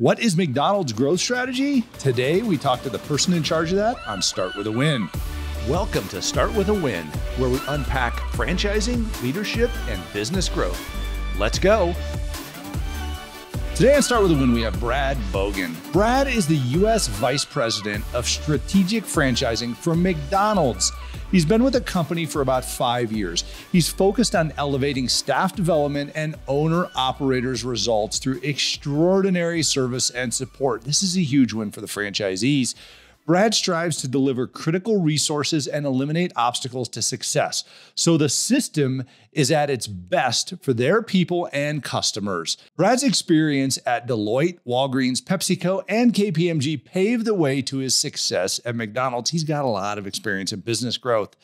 What is McDonald's growth strategy? Today, we talk to the person in charge of that on Start With a Win. Welcome to Start With a Win, where we unpack franchising, leadership, and business growth. Let's go. Today on Start With a Win, we have Brad Bogan. Brad is the U.S. Vice President of Strategic Franchising for McDonald's. He's been with the company for about 5 years. He's focused on elevating staff development and owner-operators' results through extraordinary service and support. This is a huge win for the franchisees. Brad strives to deliver critical resources and eliminate obstacles to success, so the system is at its best for their people and customers. Brad's experience at Deloitte, Walgreens, Pepsico, and KPMG paved the way to his success at McDonald's. He's got a lot of experience in business growth.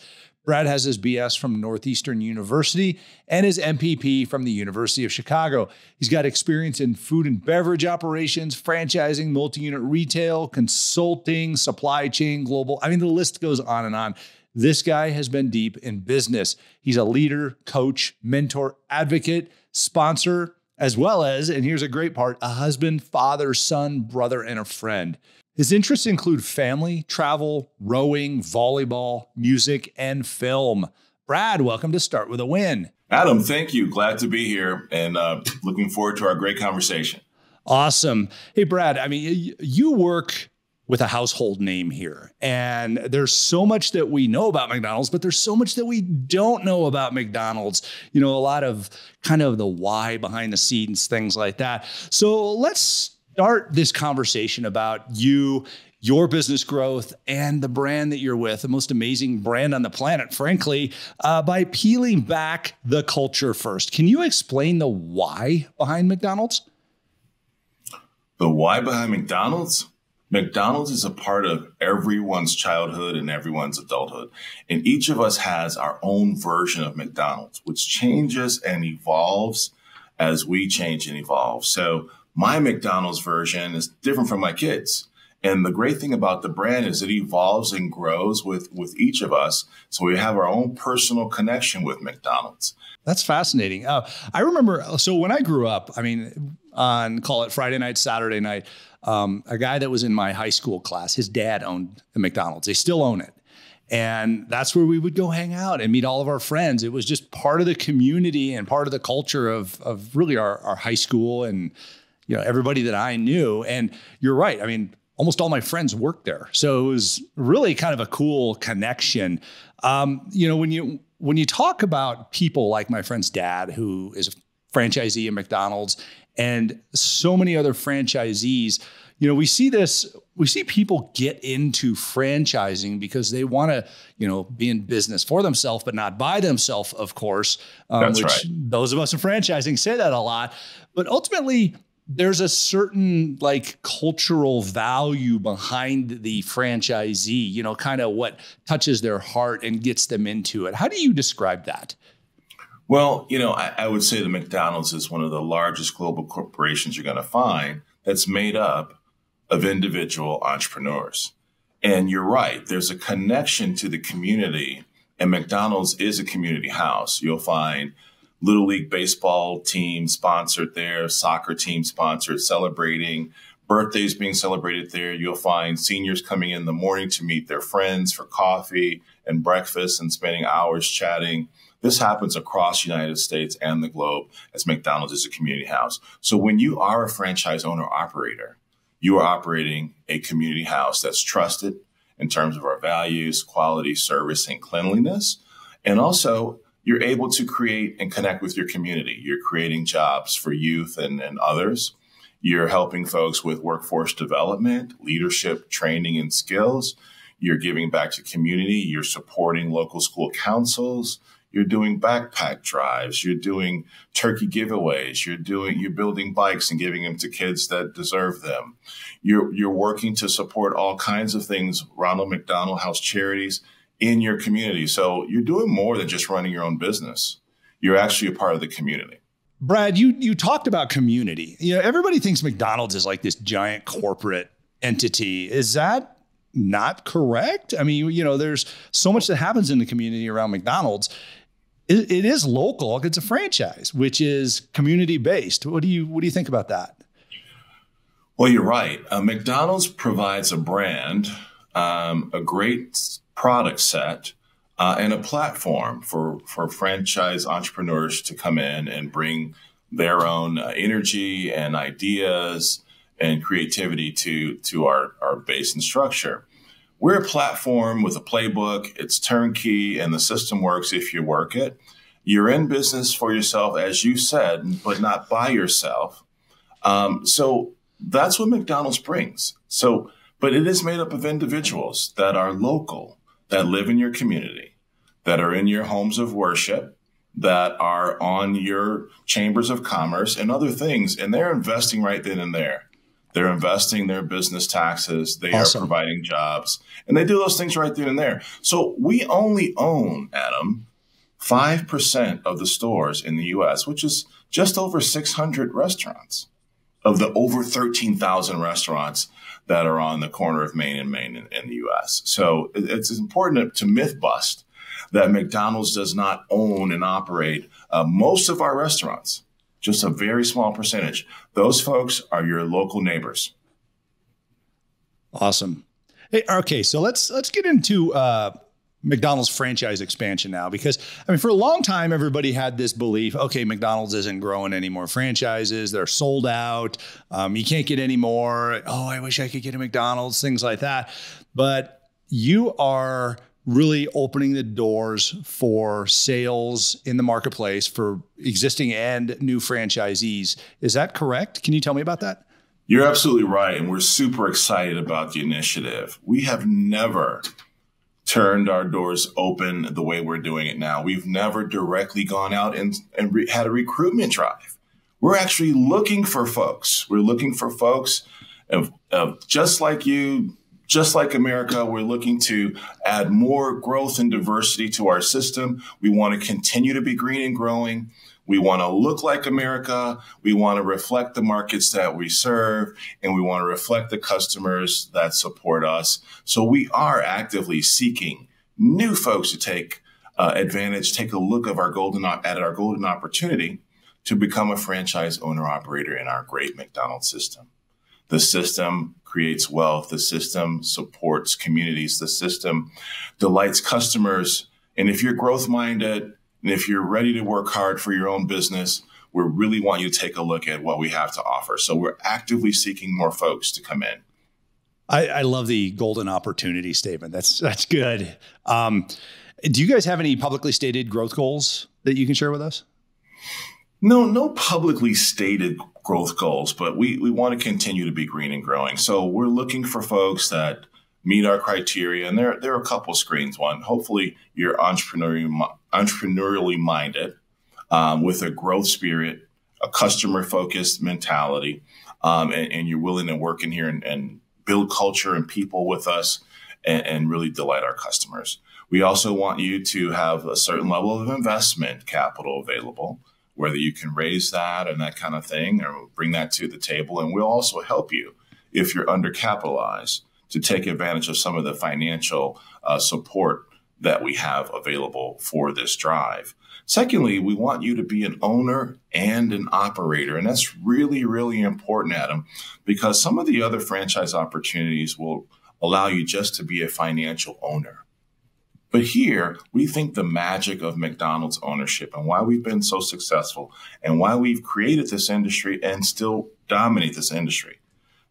Brad has his BS from Northeastern University and his MPP from the University of Chicago. He's got experience in food and beverage operations, franchising, multi-unit retail, consulting, supply chain, global. I mean, the list goes on and on. This guy has been deep in business. He's a leader, coach, mentor, advocate, sponsor, as well as, and here's a great part, a husband, father, son, brother, and a friend. His interests include family, travel, rowing, volleyball, music, and film. Brad, welcome to Start With a Win. Adam, thank you. Glad to be here and looking forward to our great conversation. Awesome. Hey, Brad, I mean, you work with a household name here, and there's so much that we know about McDonald's, but there's so much that we don't know about McDonald's. You know, a lot of kind of the why behind the scenes, things like that. So let's start this conversation about you, your business growth, and the brand that you're with, the most amazing brand on the planet, frankly, by peeling back the culture first. Can you explain the why behind McDonald's? The why behind McDonald's? McDonald's is a part of everyone's childhood and everyone's adulthood. And each of us has our own version of McDonald's, which changes and evolves as we change and evolve. So my McDonald's version is different from my kids. And the great thing about the brand is it evolves and grows with each of us. So we have our own personal connection with McDonald's. That's fascinating. I remember, so when I grew up, I mean, on call it Friday night, Saturday night, a guy that was in my high school class, his dad owned a McDonald's. They still own it. And that's where we would go hang out and meet all of our friends. It was just part of the community and part of the culture of really our high school and, you know, everybody that I knew. And you're right. I mean, almost all my friends worked there. So it was really kind of a cool connection. You know, when you talk about people like my friend's dad, who is a franchisee at McDonald's, and so many other franchisees, you know, we see people get into franchising because they want to, you know, be in business for themselves, but not by themselves, of course. That's which right. Those of us in franchising say that a lot. But ultimately, there's a certain like cultural value behind the franchisee, you know, kind of what touches their heart and gets them into it. How do you describe that? Well, you know, I would say that McDonald's is one of the largest global corporations you're going to find that's made up of individual entrepreneurs. And you're right, there's a connection to the community, and McDonald's is a community house. You'll find Little League baseball team sponsored there, soccer team sponsored, celebrating, birthdays being celebrated there. You'll find seniors coming in the morning to meet their friends for coffee and breakfast and spending hours chatting. This happens across the United States and the globe as McDonald's is a community house. So when you are a franchise owner operator, you are operating a community house that's trusted in terms of our values, quality, service, and cleanliness. And also, you're able to create and connect with your community. You're creating jobs for youth and others. You're helping folks with workforce development, leadership, training, and skills. You're giving back to community. You're supporting local school councils. You're doing backpack drives. You're doing turkey giveaways. You're building bikes and giving them to kids that deserve them. You're working to support all kinds of things, Ronald McDonald House charities in your community. So you're doing more than just running your own business. You're actually a part of the community. Brad, you talked about community. You know, everybody thinks McDonald's is like this giant corporate entity. Is that not correct? I mean, you know, there's so much that happens in the community around McDonald's. It is local. It's a franchise, which is community based. What do you think about that? Well, you're right. McDonald's provides a brand, a great product set, and a platform for franchise entrepreneurs to come in and bring their own energy and ideas and creativity to our base and structure. We're a platform with a playbook. It's turnkey, and the system works if you work it. You're in business for yourself, as you said, but not by yourself. So that's what McDonald's brings. But it is made up of individuals that are local, that live in your community, that are in your homes of worship, that are on your chambers of commerce and other things. And they're investing right then and there. They're investing their business taxes. They Awesome. are providing jobs, and they do those things right then and there. So we only own, Adam, 5% of the stores in the U.S., which is just over 600 restaurants of the over 13,000 restaurants that are on the corner of Main and Main in the U.S. So it's important to myth bust that McDonald's does not own and operate most of our restaurants. Just a very small percentage. Those folks are your local neighbors. Awesome. Hey, okay, so let's get into McDonald's franchise expansion now, because I mean, for a long time, everybody had this belief, okay, McDonald's isn't growing any more franchises. They're sold out. You can't get any more. Oh, I wish I could get a McDonald's, things like that. But you are really opening the doors for sales in the marketplace for existing and new franchisees. Is that correct? Can you tell me about that? You're absolutely right. And we're super excited about the initiative. We have never turned our doors open the way we're doing it now. We've never directly gone out and had a recruitment drive. We're actually looking for folks. We're looking for folks of just like you, just like America. We're looking to add more growth and diversity to our system. We want to continue to be green and growing. We want to look like America. We want to reflect the markets that we serve, and we want to reflect the customers that support us. So we are actively seeking new folks to take advantage, take a look at our golden opportunity to become a franchise owner operator in our great McDonald's system. The system creates wealth. The system supports communities. The system delights customers. And if you're growth minded, and if you're ready to work hard for your own business, we really want you to take a look at what we have to offer. So we're actively seeking more folks to come in. I love the golden opportunity statement. That's good. Do you guys have any publicly stated growth goals that you can share with us? No publicly stated growth goals, but we want to continue to be green and growing. So we're looking for folks that meet our criteria. And there are a couple of screens. One, hopefully you're entrepreneurially minded, with a growth spirit, a customer-focused mentality, and you're willing to work in here and build culture and people with us and really delight our customers. We also want you to have a certain level of investment capital available, whether you can raise that and that kind of thing, or bring that to the table. And we'll also help you if you're undercapitalized to take advantage of some of the financial support that we have available for this drive. Secondly, we want you to be an owner and an operator. And that's really, really important, Adam, because some of the other franchise opportunities will allow you just to be a financial owner. But here, we think the magic of McDonald's ownership and why we've been so successful and why we've created this industry and still dominate this industry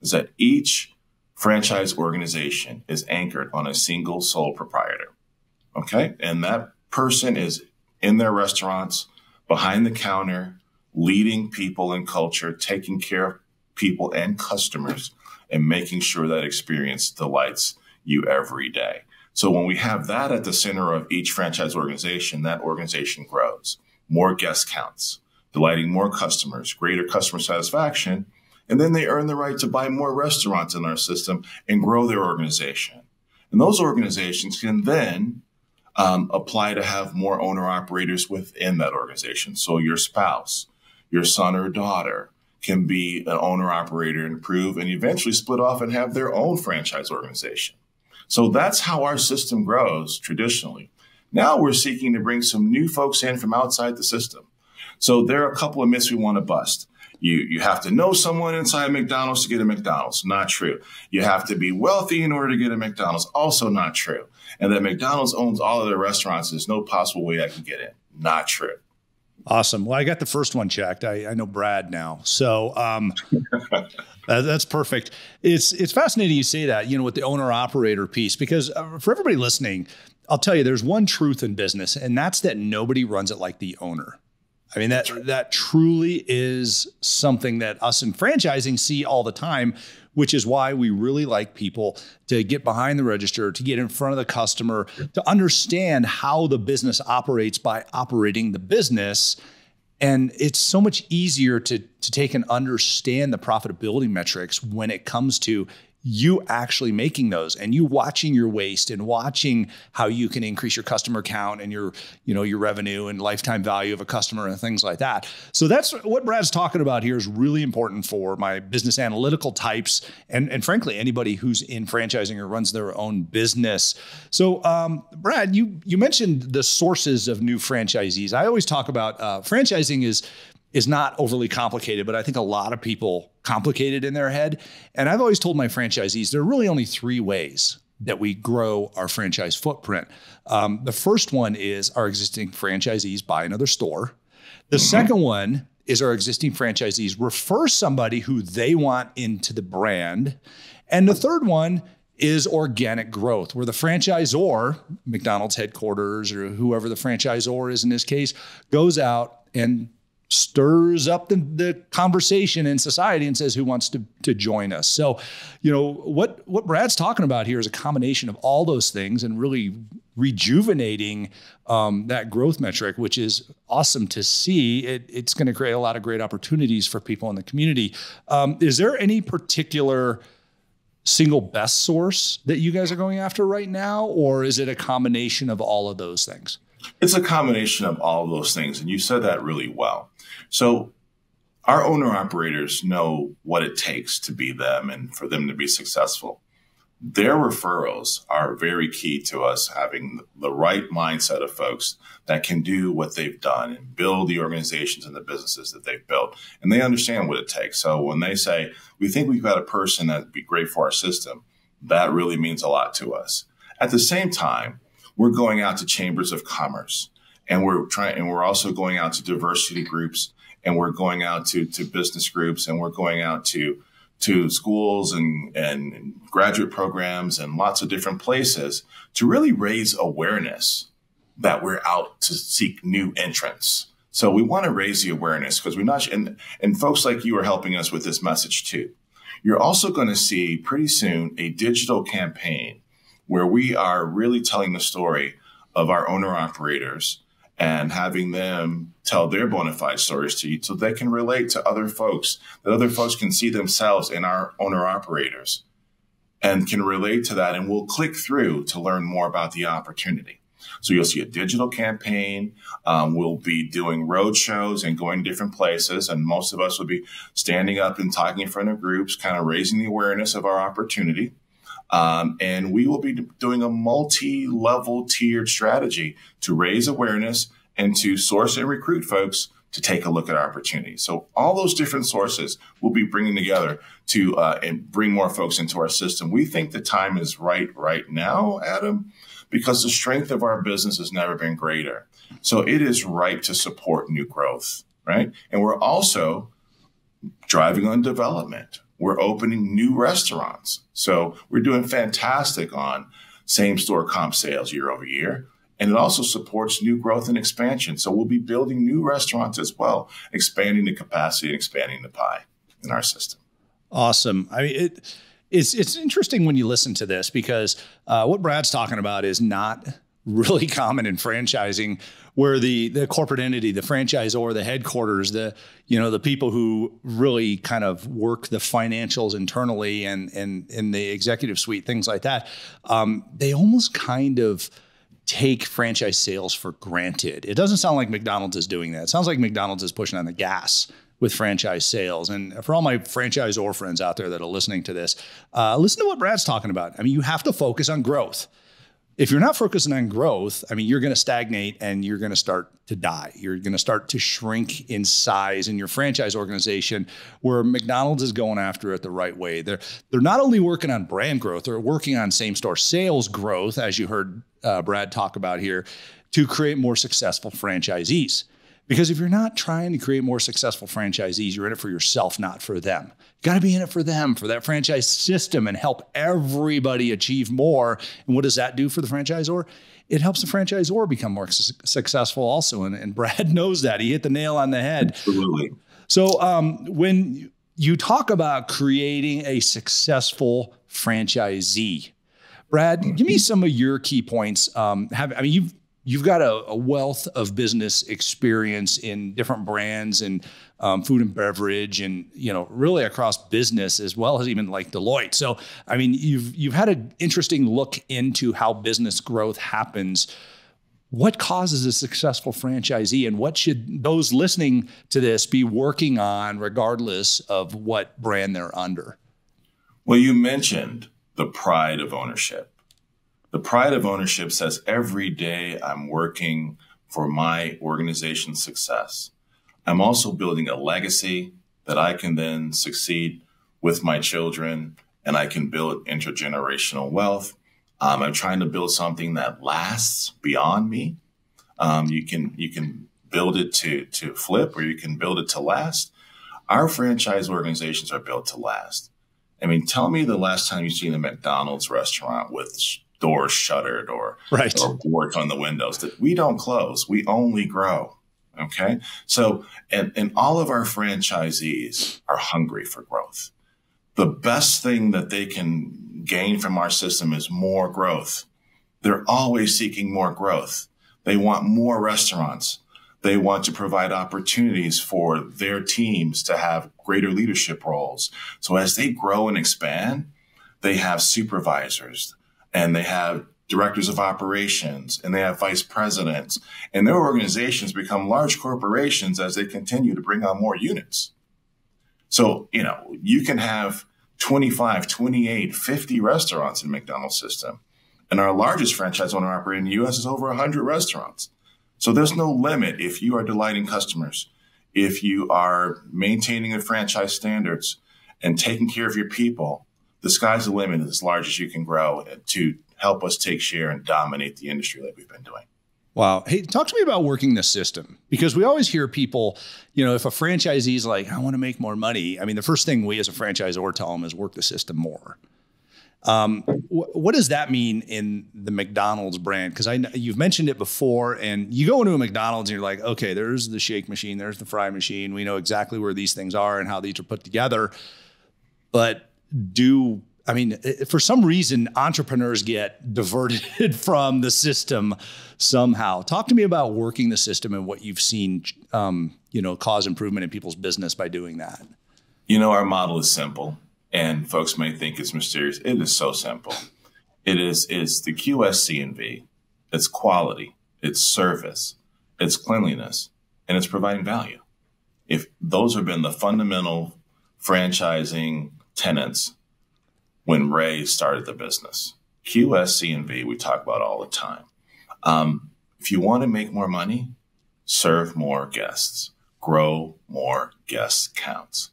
is that each franchise organization is anchored on a single sole proprietor. Okay. And that person is in their restaurants, behind the counter, leading people and culture, taking care of people and customers, and making sure that experience delights you every day. So when we have that at the center of each franchise organization, that organization grows. More guest counts, delighting more customers, greater customer satisfaction, and then they earn the right to buy more restaurants in our system and grow their organization. And those organizations can then apply to have more owner-operators within that organization. So your spouse, your son or daughter can be an owner-operator and improve and eventually split off and have their own franchise organization. So that's how our system grows traditionally. Now we're seeking to bring some new folks in from outside the system. So there are a couple of myths we want to bust. You have to know someone inside McDonald's to get a McDonald's. Not true. You have to be wealthy in order to get a McDonald's. Also not true. And that McDonald's owns all of their restaurants. There's no possible way I can get in. Not true. Awesome. Well, I got the first one checked. I know Brad now. So that's perfect. It's fascinating you say that, with the owner operator piece, because for everybody listening, I'll tell you, there's one truth in business, and that's that nobody runs it like the owner. I mean, that truly is something that us in franchising see all the time, which is why we really like people to get behind the register, to get in front of the customer, to understand how the business operates by operating the business. And it's so much easier to take and understand the profitability metrics when it comes to you actually making those and you watching your waste and watching how you can increase your customer count and your revenue and lifetime value of a customer and things like that. So that's what Brad's talking about here is really important for my business analytical types and frankly, anybody who's in franchising or runs their own business. So Brad, you mentioned the sources of new franchisees. I always talk about franchising is not overly complicated, but I think a lot of people complicate it in their head. And I've always told my franchisees, there are really only three ways that we grow our franchise footprint. The first one is our existing franchisees buy another store. The second one is our existing franchisees refer somebody who they want into the brand. And the third one is organic growth, where the franchisor, McDonald's headquarters or whoever the franchisor is in this case, goes out and stirs up the conversation in society and says, who wants to join us? So, what Brad's talking about here is a combination of all those things and really rejuvenating that growth metric, which is awesome to see. It's going to create a lot of great opportunities for people in the community. Is there any particular single best source that you guys are going after right now, or is it a combination of all of those things? It's a combination of all of those things, and you said that really well. So our owner-operators know what it takes to be them and for them to be successful. Their referrals are very key to us having the right mindset of folks that can do what they've done and build the organizations and the businesses that they've built. And they understand what it takes. So when they say, we think we've got a person that'd be great for our system, that really means a lot to us. At the same time, we're going out to chambers of commerce, and we're also going out to diversity groups, and we're going out to business groups, and we're going out to schools and graduate programs and lots of different places to really raise awareness that we're out to seek new entrants. So we want to raise the awareness because we're not, and folks like you are helping us with this message too. You're also going to see pretty soon a digital campaign where we are really telling the story of our owner-operators and having them tell their bona fide stories to you so they can relate to other folks, that other folks can see themselves in our owner-operators and can relate to that, and will click through to learn more about the opportunity. So you'll see a digital campaign. We'll be doing road shows and going to different places, and most of us will be standing up and talking in front of groups, kind of raising the awareness of our opportunity. And we will be doing a multi-level tiered strategy to raise awareness and to source and recruit folks to take a look at our opportunities. So all those different sources we'll be bringing together to and bring more folks into our system. We think the time is right now, Adam, because the strength of our business has never been greater. So it is right to support new growth, right? And we're also driving on development. We're opening new restaurants. So we're doing fantastic on same-store comp sales year over year. And it also supports new growth and expansion. So we'll be building new restaurants as well, expanding the capacity and expanding the pie in our system. Awesome. I mean, it's interesting when you listen to this because what Brad's talking about is not really common in franchising, where the corporate entity, the franchisor, the headquarters, the people who really kind of work the financials internally and in the executive suite, things like that, they almost kind of take franchise sales for granted. It doesn't sound like McDonald's is doing that. It sounds like McDonald's is pushing on the gas with franchise sales. And for all my franchisor friends out there that are listening to this, listen to what Brad's talking about. I mean, you have to focus on growth. If you're not focusing on growth, I mean, you're going to stagnate and you're going to start to die. You're going to start to shrink in size in your franchise organization, where McDonald's is going after it the right way. They're not only working on brand growth, they're working on same-store sales growth, as you heard Brad talk about here, to create more successful franchisees. Because if you're not trying to create more successful franchisees, you're in it for yourself, not for them. You got to be in it for them, for that franchise system, and help everybody achieve more. And what does that do for the franchisor? It helps the franchisor become more successful also. And Brad knows that. He hit the nail on the head. Absolutely. So when you talk about creating a successful franchisee, Brad, give me some of your key points. You've got a wealth of business experience in different brands and food and beverage, and really across business, as well as even like Deloitte. So, I mean, you've had an interesting look into how business growth happens. What causes a successful franchisee, and what should those listening to this be working on, regardless of what brand they're under? Well, you mentioned the pride of ownership. The pride of ownership says every day I'm working for my organization's success. I'm also building a legacy that I can then succeed with my children, and I can build intergenerational wealth. I'm trying to build something that lasts beyond me. You can build it to flip, or you can build it to last. Our franchise organizations are built to last. I mean, tell me the last time you've seen a McDonald's restaurant with doors shuttered or boards on the windows. That we don't close, we only grow. Okay. So, and all of our franchisees are hungry for growth. The best thing that they can gain from our system is more growth. They're always seeking more growth. They want more restaurants. They want to provide opportunities for their teams to have greater leadership roles. So as they grow and expand, they have supervisors, and they have directors of operations, and they have vice presidents, and their organizations become large corporations as they continue to bring on more units. So, you can have 25, 28, 50 restaurants in McDonald's system. And our largest franchise owner operator in the U.S. is over 100 restaurants. So there's no limit if you are delighting customers, if you are maintaining the franchise standards and taking care of your people. The sky's the limit as large as you can grow to help us take share and dominate the industry like we've been doing. Wow. Hey, talk to me about working the system, because we always hear people, if a franchisee is like, I want to make more money. I mean, the first thing we as a franchisor tell them is work the system more. What does that mean in the McDonald's brand? Because you've mentioned it before, and you go into a McDonald's and you're like, okay, there's the shake machine, there's the fry machine. We know exactly where these things are and how these are put together. But for some reason, entrepreneurs get diverted from the system somehow. Talk to me about working the system and what you've seen, cause improvement in people's business by doing that. Our model is simple, and folks may think it's mysterious. It is so simple. It's the QSCV. It's quality, it's service, it's cleanliness, and it's providing value. If those have been the fundamental franchising tenets when Ray started the business. QSCV, we talk about all the time. If you want to make more money, serve more guests, grow more guest counts,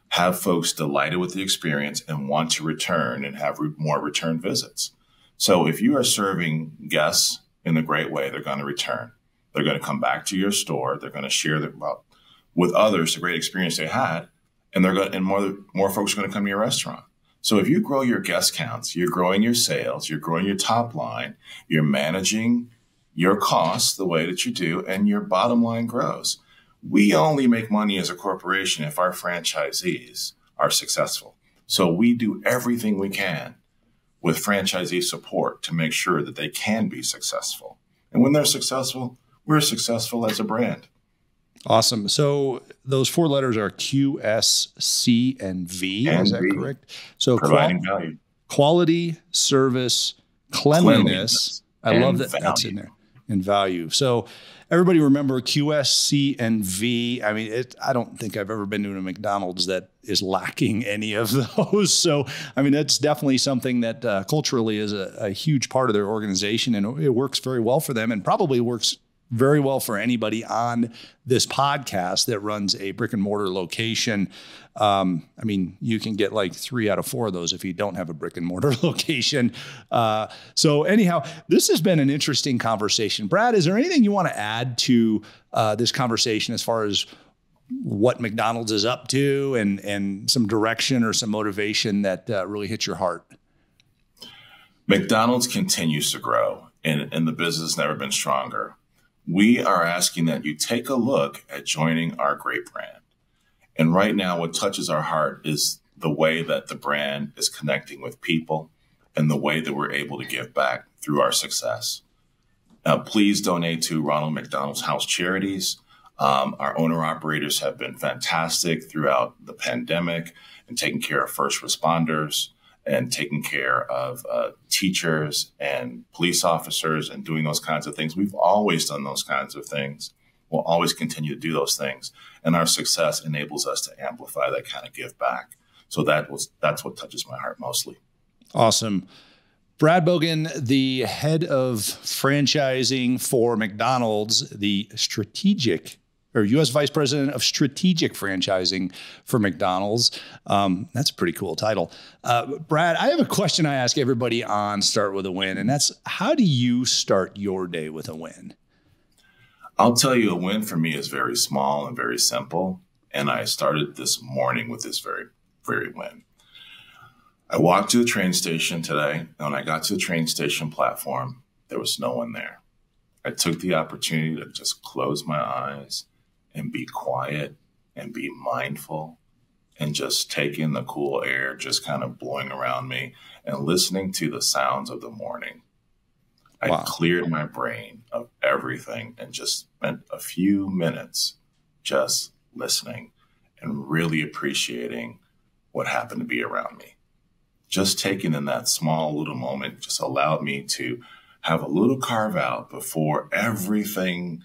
have folks delighted with the experience and want to return and have more return visits. So if you are serving guests in a great way, they're going to return. They're going to come back to your store. They're going to share with others the great experience they had, and more folks are going to come to your restaurant. So if you grow your guest counts, you're growing your sales, you're growing your top line, you're managing your costs the way that you do, and your bottom line grows. We only make money as a corporation if our franchisees are successful. So we do everything we can with franchisee support to make sure that they can be successful. And when they're successful, we're successful as a brand. Awesome. So those four letters are Q, S, C, and V. Is that correct? So providing value, quality, service, cleanliness. I love that value. That's in there. And value. So everybody remember QSCV. I mean, I don't think I've ever been to a McDonald's that is lacking any of those. So, I mean, that's definitely something that culturally is a huge part of their organization, and it works very well for them, and probably works very well for anybody on this podcast that runs a brick and mortar location. I mean, you can get like 3 out of 4 of those if you don't have a brick and mortar location. So anyhow, this has been an interesting conversation. Brad, is there anything you want to add to this conversation as far as what McDonald's is up to and some direction or some motivation that really hits your heart? McDonald's continues to grow, and the business has never been stronger. We are asking that you take a look at joining our great brand. And right now, what touches our heart is the way that the brand is connecting with people and the way that we're able to give back through our success. Now, please donate to Ronald McDonald's House Charities. Our owner-operators have been fantastic throughout the pandemic and taking care of first responders and taking care of teachers and police officers and doing those kinds of things. We've always done those kinds of things. We'll always continue to do those things. And our success enables us to amplify that kind of give back. So that's what touches my heart mostly. Awesome. Brad Bogan, the head of franchising for McDonald's, the U.S. Vice President of Strategic Franchising for McDonald's. That's a pretty cool title. Brad, I have a question I ask everybody on Start With a Win, and that's, how do you start your day with a win? I'll tell you, a win for me is very small and very simple, and I started this morning with this very, very win. I walked to the train station today, and when I got to the train station platform, there was no one there. I took the opportunity to just close my eyes and be quiet and be mindful and just take in the cool air, just kind of blowing around me and listening to the sounds of the morning. I cleared my brain of everything and just spent a few minutes just listening and really appreciating what happened to be around me. Just taking in that small little moment just allowed me to have a little carve out before everything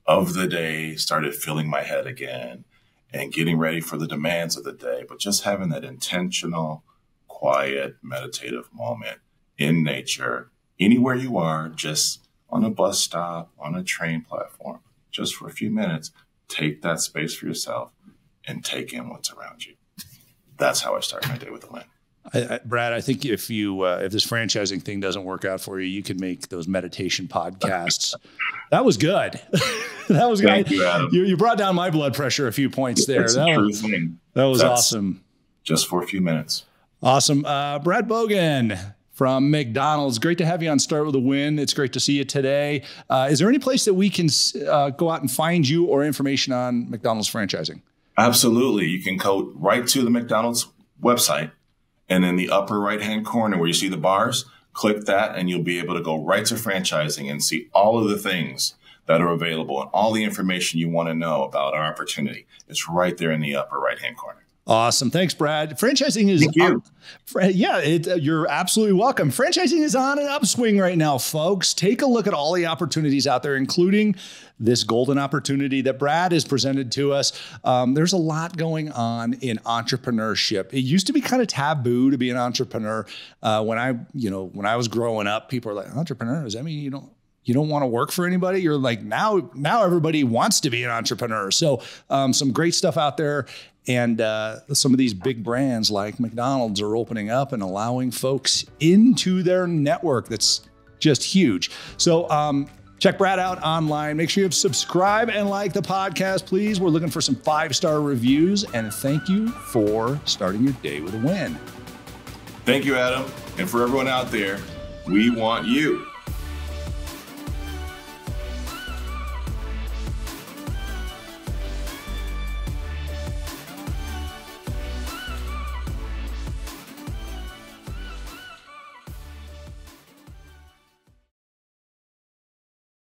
of the day started filling my head again and getting ready for the demands of the day. But just having that intentional, quiet, meditative moment in nature, anywhere you are, just on a bus stop, on a train platform, just for a few minutes, take that space for yourself and take in what's around you. That's how I start my day with a win. Brad, I think if this franchising thing doesn't work out for you, you can make those meditation podcasts. That was good. That was good. Thank you, Adam. You brought down my blood pressure a few points there. That was awesome. Just for a few minutes. Awesome. Brad Bogan from McDonald's. Great to have you on Start With a Win. It's great to see you today. Is there any place that we can go out and find you or information on McDonald's franchising? Absolutely. You can go right to the McDonald's website, and in the upper right-hand corner where you see the bars, click that and you'll be able to go right to franchising and see all of the things that are available and all the information you want to know about our opportunity. It's right there in the upper right-hand corner. Awesome. Thanks, Brad. Franchising is you're absolutely welcome. Franchising is on an upswing right now, folks. Take a look at all the opportunities out there, including this golden opportunity that Brad has presented to us. There's a lot going on in entrepreneurship. It used to be kind of taboo to be an entrepreneur. When I was growing up, people were like, entrepreneur, does that mean you don't want to work for anybody? You're like, now everybody wants to be an entrepreneur. So some great stuff out there. And some of these big brands like McDonald's are opening up and allowing folks into their network. That's just huge. So check Brad out online. Make sure you subscribe and like the podcast, please. We're looking for some 5-star reviews. And thank you for starting your day with a win. Thank you, Adam. And for everyone out there, we want you.